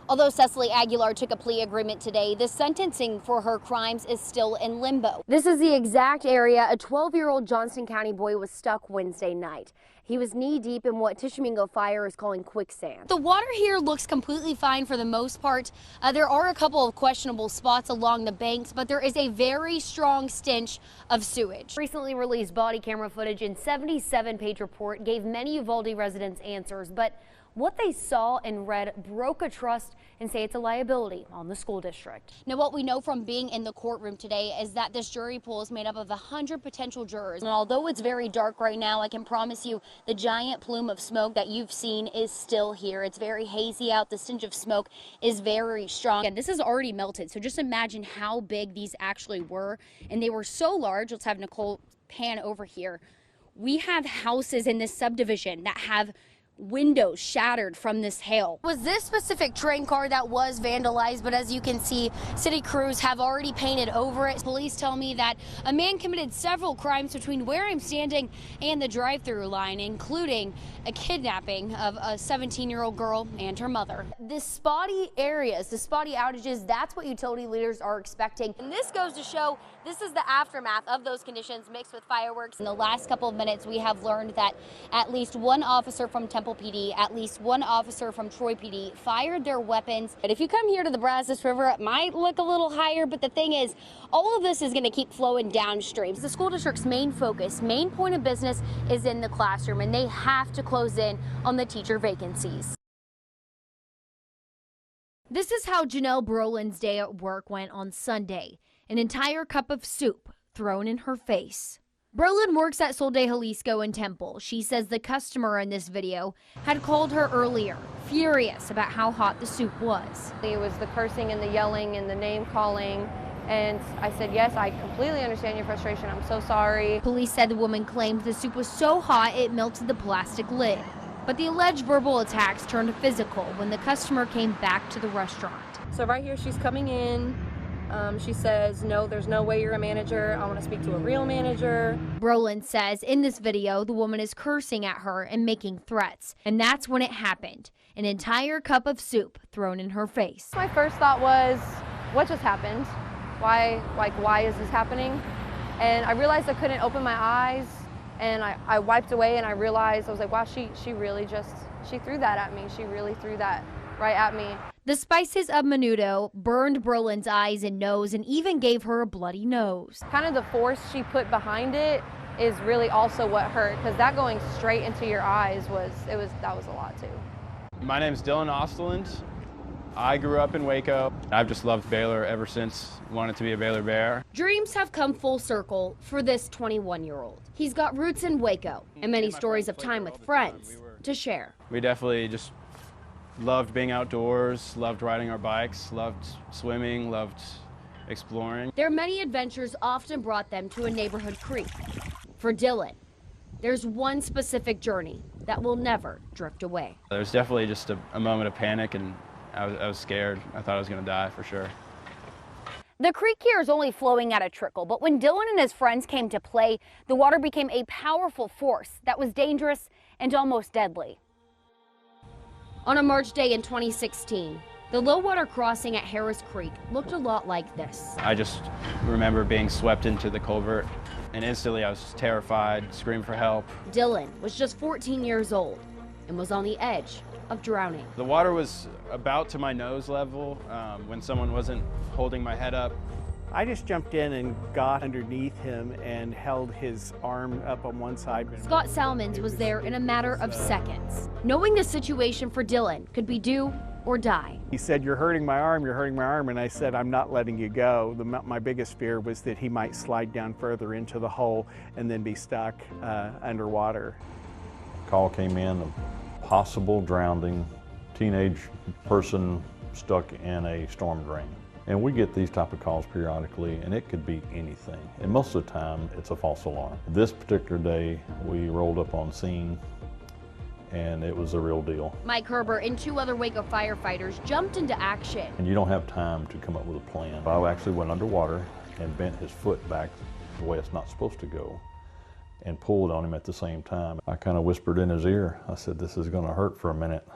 Although Cecily Aguilar took a plea agreement today, the sentencing for her crimes is still in limbo. This is the exact area a 12-year-old Johnston County boy was stuck Wednesday night. He was knee-deep in what Tishomingo Fire is calling quicksand. The water here looks completely fine for the most part. There are a couple of questionable spots along the banks, but there is a very strong stench of sewage. Recently released body camera footage and 77-page report gave many Uvalde residents answers, but what they saw and read broke a trust and say it's a liability on the school district. Now, what we know from being in the courtroom today is that this jury pool is made up of 100 potential jurors. And although it's very dark right now, I can promise you the giant plume of smoke that you've seen is still here. It's very hazy out. The stench of smoke is very strong. And this is already melted. So just imagine how big these actually were. And they were so large. Let's have Nicole pan over here. We have houses in this subdivision that have windows shattered from this hail. It was this specific train car that was vandalized, but as you can see, city crews have already painted over it. Police tell me that a man committed several crimes between where I'm standing and the drive-through line, including a kidnapping of a 17-year-old girl and her mother. The spotty areas, the spotty outages, that's what utility leaders are expecting. And this goes to show this is the aftermath of those conditions mixed with fireworks. In the last couple of minutes, we have learned that at least one officer from Temple PD, at least one officer from Troy PD fired their weapons. But if you come here to the Brazos River, it might look a little higher, but the thing is, all of this is going to keep flowing downstream. The school district's main focus, main point of business is in the classroom, and they have to close in on the teacher vacancies. This is how Janelle Brolin's day at work went on Sunday. An entire cup of soup thrown in her face. Brolin works at Sol de Jalisco in Temple. She says the customer in this video had called her earlier, furious about how hot the soup was. It was the cursing and the yelling and the name calling. And I said, yes, I completely understand your frustration. I'm so sorry. Police said the woman claimed the soup was so hot it melted the plastic lid. But the alleged verbal attacks turned physical when the customer came back to the restaurant. So right here, she's coming in. She says, no, there's no way you're a manager. I want to speak to a real manager. Brolin says in this video, the woman is cursing at her and making threats. And that's when it happened. An entire cup of soup thrown in her face. My first thought was, what just happened? Why is this happening? And I realized I couldn't open my eyes. And I wiped away and I realized, I was like, wow, she threw that at me. She really threw that right at me. The spices of menudo burned Brolin's eyes and nose and even gave her a bloody nose. Kind of the force she put behind it is really also what hurt, because that going straight into your eyes that was a lot too. My name's Dylan Osterland. I grew up in Waco. I've just loved Baylor ever since, wanted to be a Baylor Bear. Dreams have come full circle for this 21-year-old. He's got roots in Waco and many stories of time with friends to share. We definitely just loved being outdoors, loved riding our bikes, loved swimming, loved exploring. Their many adventures often brought them to a neighborhood creek. For Dylan, there's one specific journey that will never drift away. There was definitely just a moment of panic, and I was scared. I thought I was going to die for sure. The creek here is only flowing at a trickle, but when Dylan and his friends came to play, the water became a powerful force that was dangerous and almost deadly. On a March day in 2016, the low water crossing at Harris Creek looked a lot like this. I just remember being swept into the culvert, and instantly I was just terrified, screamed for help. Dylan was just 14 years old and was on the edge of drowning. The water was about to my nose level when someone wasn't holding my head up. I just jumped in and got underneath him and held his arm up on one side. Scott Salmons was there in a matter of seconds, knowing the situation for Dylan could be do or die. He said, you're hurting my arm, and I said, I'm not letting you go. My biggest fear was that he might slide down further into the hole and then be stuck underwater. Call came in of possible drowning, teenage person stuck in a storm drain. And we get these type of calls periodically, and it could be anything. And most of the time, it's a false alarm. This particular day, we rolled up on scene, and it was a real deal. Mike Herbert and two other Waco firefighters jumped into action. And you don't have time to come up with a plan. I actually went underwater and bent his foot back the way it's not supposed to go, and pulled on him at the same time. I kind of whispered in his ear. I said, this is going to hurt for a minute,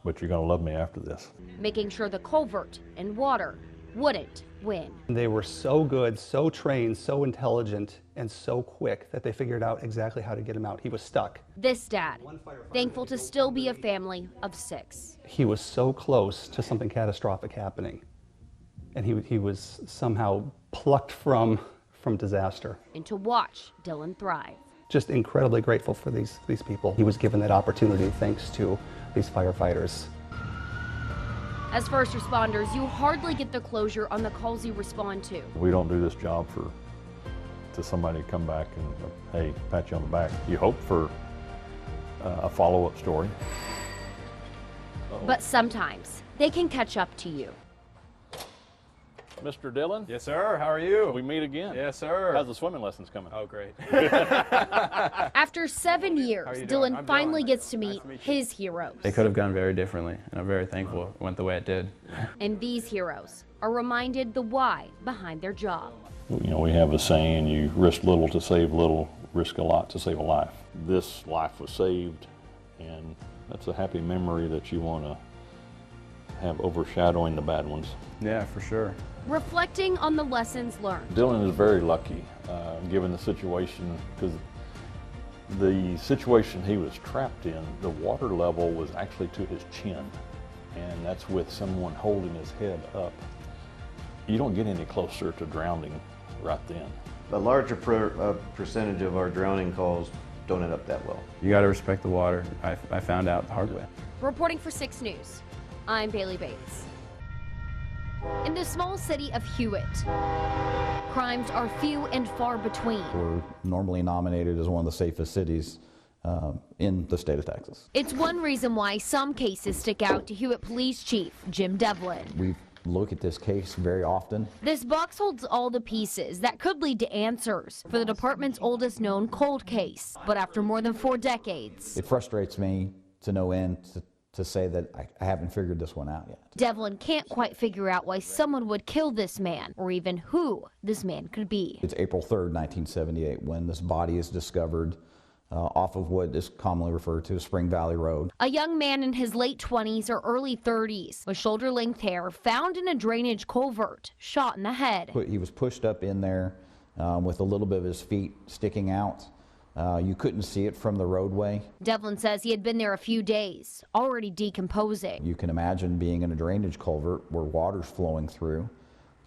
but you're going to love me after this. making sure the culvert and water wouldn't win. They were so good, so trained, so intelligent, and so quick that they figured out exactly how to get him out. He was stuck. This dad, thankful to still be a family of 6. He was so close to something catastrophic happening, and he was somehow plucked from disaster. And to watch Dylan thrive. Just incredibly grateful for these people. He was given that opportunity thanks to these firefighters. As first responders, you hardly get the closure on the calls you respond to. We don't do this job to somebody to come back and, hey, pat you on the back. You hope for a follow-up story. But sometimes they can catch up to you. Mr. Dillon? Yes, sir. How are you? We meet again. Yes, sir. How's the swimming lessons coming? Oh, great. After 7 years, you doing? Dylan I'm finally Dylan. gets to Nice meet to meet you. his heroes. It could have gone very differently, and I'm very thankful it went the way it did. And these heroes are reminded the why behind their job. You know, we have a saying, you risk little to save little, risk a lot to save a life. This life was saved, and that's a happy memory that you want to have overshadowing the bad ones. Yeah, for sure. Reflecting on the lessons learned. Dylan is very lucky, given the situation, because the situation he was trapped in, the water level was actually to his chin, and that's with someone holding his head up. You don't get any closer to drowning right then. A larger percentage of our drowning calls don't end up that well. You got to respect the water. I found out the hard way. Reporting for 6 News, I'm Baylee Bates. In the small city of Hewitt, crimes are few and far between. We're normally nominated as one of the safest cities in the state of Texas. It's one reason why some cases stick out to Hewitt Police Chief Jim Devlin. We look at this case very often. This box holds all the pieces that could lead to answers for the department's oldest known cold case. But after more than 4 decades, It frustrates me to no end to say that I haven't figured this one out yet. Devlin can't quite figure out why someone would kill this man or even who this man could be. It's April 3rd, 1978, when this body is discovered off of what is commonly referred to as Spring Valley Road. A young man in his late 20s or early 30s with shoulder-length hair found in a drainage culvert, shot in the head. He was pushed up in there with a little bit of his feet sticking out. You couldn't see it from the roadway. Devlin says he had been there a few days, already decomposing. You can imagine being in a drainage culvert where water's flowing through.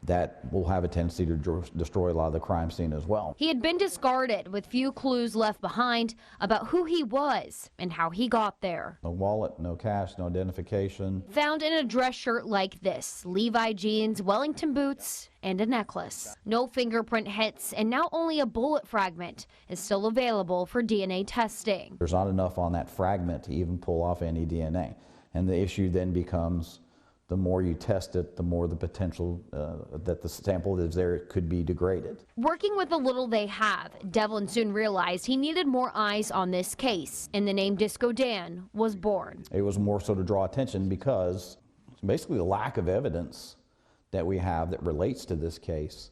That will have a tendency to destroy a lot of the crime scene as well. He had been discarded with few clues left behind about who he was and how he got there. No wallet, no cash, no identification. Found in a dress shirt like this, Levi jeans, Wellington boots, and a necklace. No fingerprint hits, and now only a bullet fragment is still available for DNA testing. There's not enough on that fragment to even pull off any DNA. And the issue then becomes, the more you test it, the more the potential that the sample that is there could be degraded. Working with the little they have, Devlin soon realized he needed more eyes on this case, and the name Disco Dan was born. It was more so to draw attention because basically the lack of evidence that we have that relates to this case.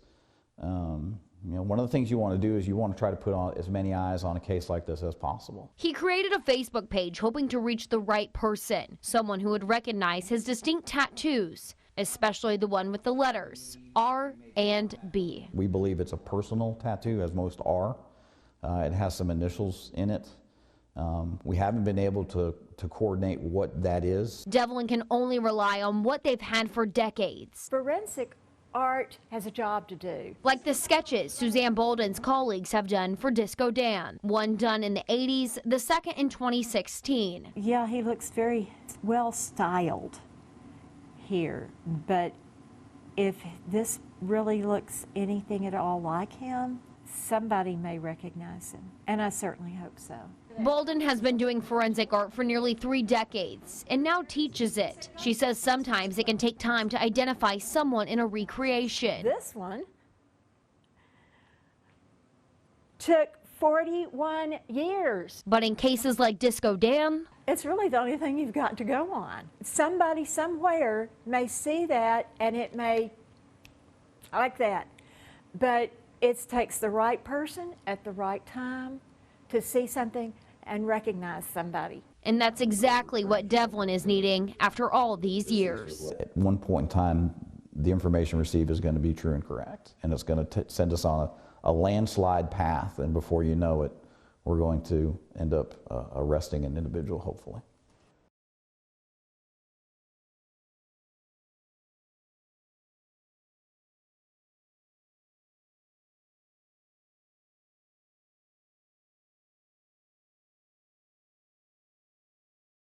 You know, one of the things you want to do is you want to try to put on as many eyes on a case like this as possible. He created a Facebook page hoping to reach the right person, someone who would recognize his distinct tattoos, especially the one with the letters R and B. We believe it's a personal tattoo, as most are. It has some initials in it. We haven't been able to coordinate what that is. Devlin can only rely on what they've had for decades. Forensic art has a job to do. Like the sketches Suzanne Bolden's colleagues have done for Disco Dan. One done in the 80s, the second in 2016. Yeah, he looks very well styled here, but if this really looks anything at all like him, somebody may recognize him, and I certainly hope so. Bolden has been doing forensic art for nearly 3 decades and now teaches it. She says sometimes it can take time to identify someone in a recreation. This one took 41 years. But in cases like Disco Dan, It's really the only thing you've got to go on. Somebody somewhere may see that and it may, like that, but it takes the right person at the right time to see something and recognize somebody. And that's exactly what Devlin is needing after all these years. At one point in time, the information received is going to be true and correct, and it's going to send us on a landslide path, and before you know it, we're going to end up arresting an individual, hopefully.